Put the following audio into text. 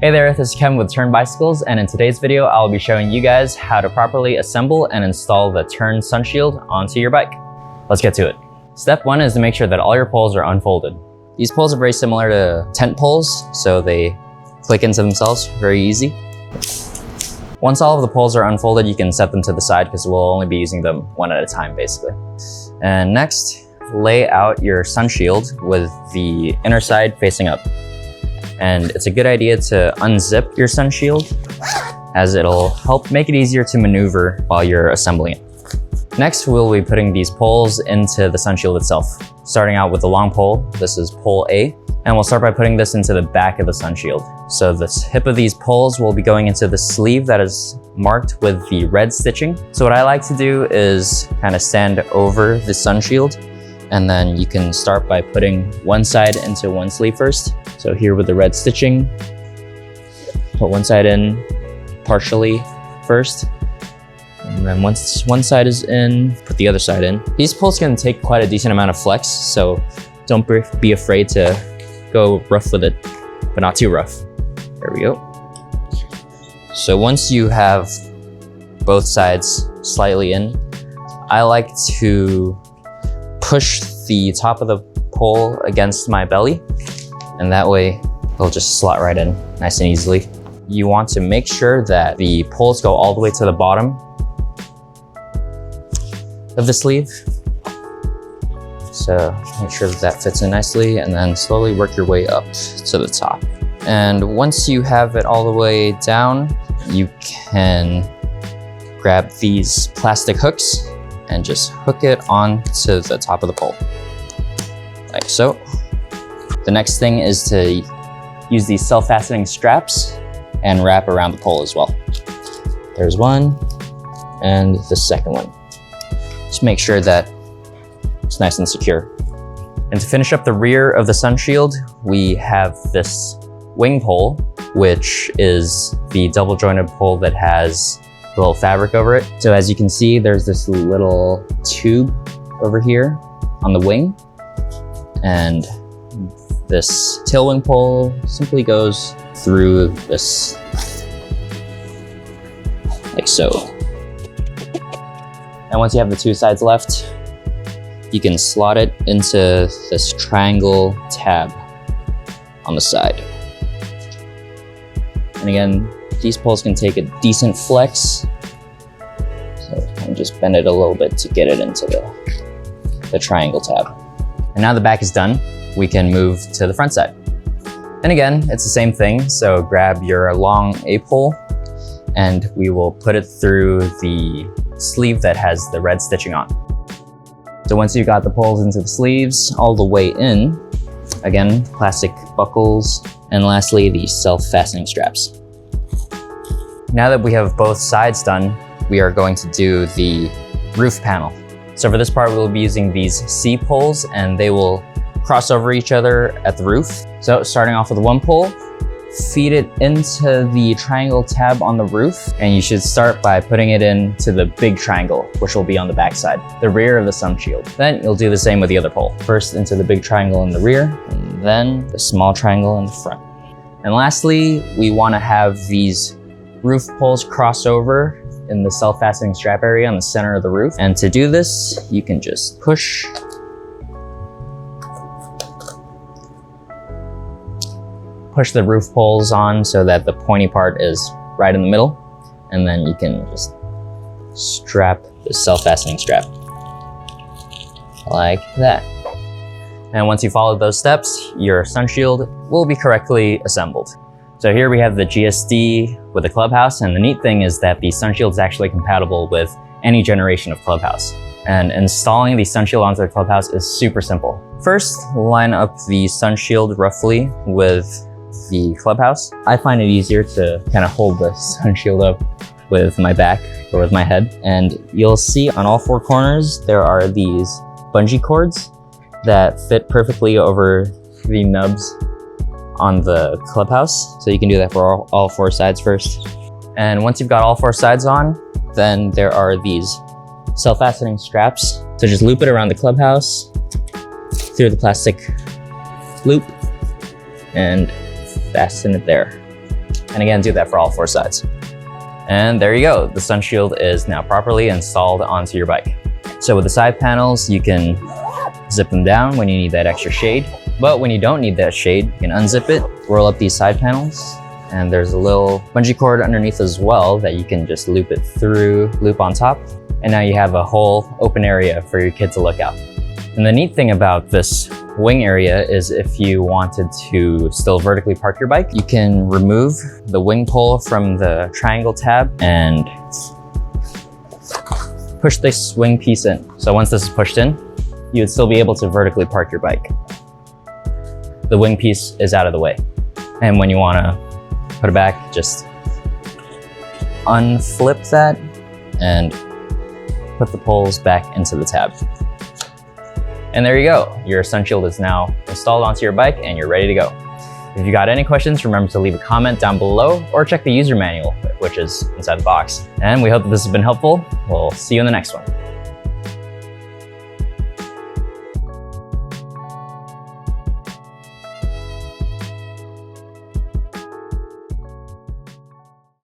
Hey there, this is Kevin with Tern Bicycles, and in today's video, I'll be showing you guys how to properly assemble and install the Tern Sun Shield onto your bike. Let's get to it. Step one is to make sure that all your poles are unfolded. These poles are very similar to tent poles, so they click into themselves very easy. Once all of the poles are unfolded, you can set them to the side because we'll only be using them one at a time, basically. And next, lay out your sun shield with the inner side facing up. And it's a good idea to unzip your sun shield as it'll help make it easier to maneuver while you're assembling it. Next, we'll be putting these poles into the sun shield itself. Starting out with the long pole, this is pole A, and we'll start by putting this into the back of the sun shield. So the tip of these poles will be going into the sleeve that is marked with the red stitching. So what I like to do is kind of stand over the sun shield, and then you can start by putting one side into one sleeve first. So here with the red stitching, put one side in partially first. And then once one side is in, put the other side in. These poles can take quite a decent amount of flex, so don't be afraid to go rough with it, but not too rough. There we go. So once you have both sides slightly in, I like to push the top of the pole against my belly, and that way it'll just slot right in nice and easily. You want to make sure that the poles go all the way to the bottom of the sleeve. So make sure that fits in nicely, and then slowly work your way up to the top. And once you have it all the way down, you can grab these plastic hooks and just hook it onto the top of the pole, like so. The next thing is to use these self-fastening straps and wrap around the pole as well. There's one, and the second one. Just make sure that it's nice and secure. And to finish up the rear of the sun shield, we have this wing pole, which is the double jointed pole that has a little fabric over it. So as you can see, there's this little tube over here on the wing, and this tail wing pole simply goes through this, like so. And once you have the two sides left, you can slot it into this triangle tab on the side. And again, these poles can take a decent flex, so kind of just bend it a little bit to get it into the triangle tab. And now the back is done, we can move to the front side. And again, it's the same thing. So grab your long A pole, and we will put it through the sleeve that has the red stitching on. So once you've got the poles into the sleeves all the way in, again, plastic buckles, and lastly, the self-fastening straps. Now that we have both sides done, we are going to do the roof panel. So for this part, we'll be using these C poles, and they will cross over each other at the roof. So starting off with one pole, feed it into the triangle tab on the roof, and you should start by putting it into the big triangle, which will be on the back side, the rear of the sun shield. Then you'll do the same with the other pole. First into the big triangle in the rear, and then the small triangle in the front. And lastly, we want to have these roof poles cross over in the self-fastening strap area on the center of the roof. And to do this, you can just push the roof poles on so that the pointy part is right in the middle, and then you can just strap the self-fastening strap like that. And once you follow those steps, your sun shield will be correctly assembled. So here we have the GSD with the clubhouse, and the neat thing is that the sun shield is actually compatible with any generation of clubhouse. And installing the sun shield onto the clubhouse is super simple. First, line up the sun shield roughly with the clubhouse. I find it easier to kind of hold the sun shield up with my back or with my head. And you'll see on all four corners, there are these bungee cords that fit perfectly over the nubs on the clubhouse. So you can do that for all four sides first. And once you've got all four sides on, then there are these self-fastening straps. So just loop it around the clubhouse through the plastic loop and fasten it there. And again, do that for all 4 sides. And there you go. The Sun Shield is now properly installed onto your bike. So with the side panels, you can zip them down when you need that extra shade. But when you don't need that shade, you can unzip it, roll up these side panels, and there's a little bungee cord underneath as well that you can just loop it through, loop on top. And now you have a whole open area for your kid to look out. And the neat thing about this wing area is if you wanted to still vertically park your bike, you can remove the wing pole from the triangle tab and push this wing piece in. So once this is pushed in, you would still be able to vertically park your bike. The wing piece is out of the way. And when you want to put it back, just unflip that and put the poles back into the tab. And there you go. Your Sun Shield is now installed onto your bike and you're ready to go. If you got any questions, remember to leave a comment down below or check the user manual, which is inside the box. And we hope that this has been helpful. We'll see you in the next one.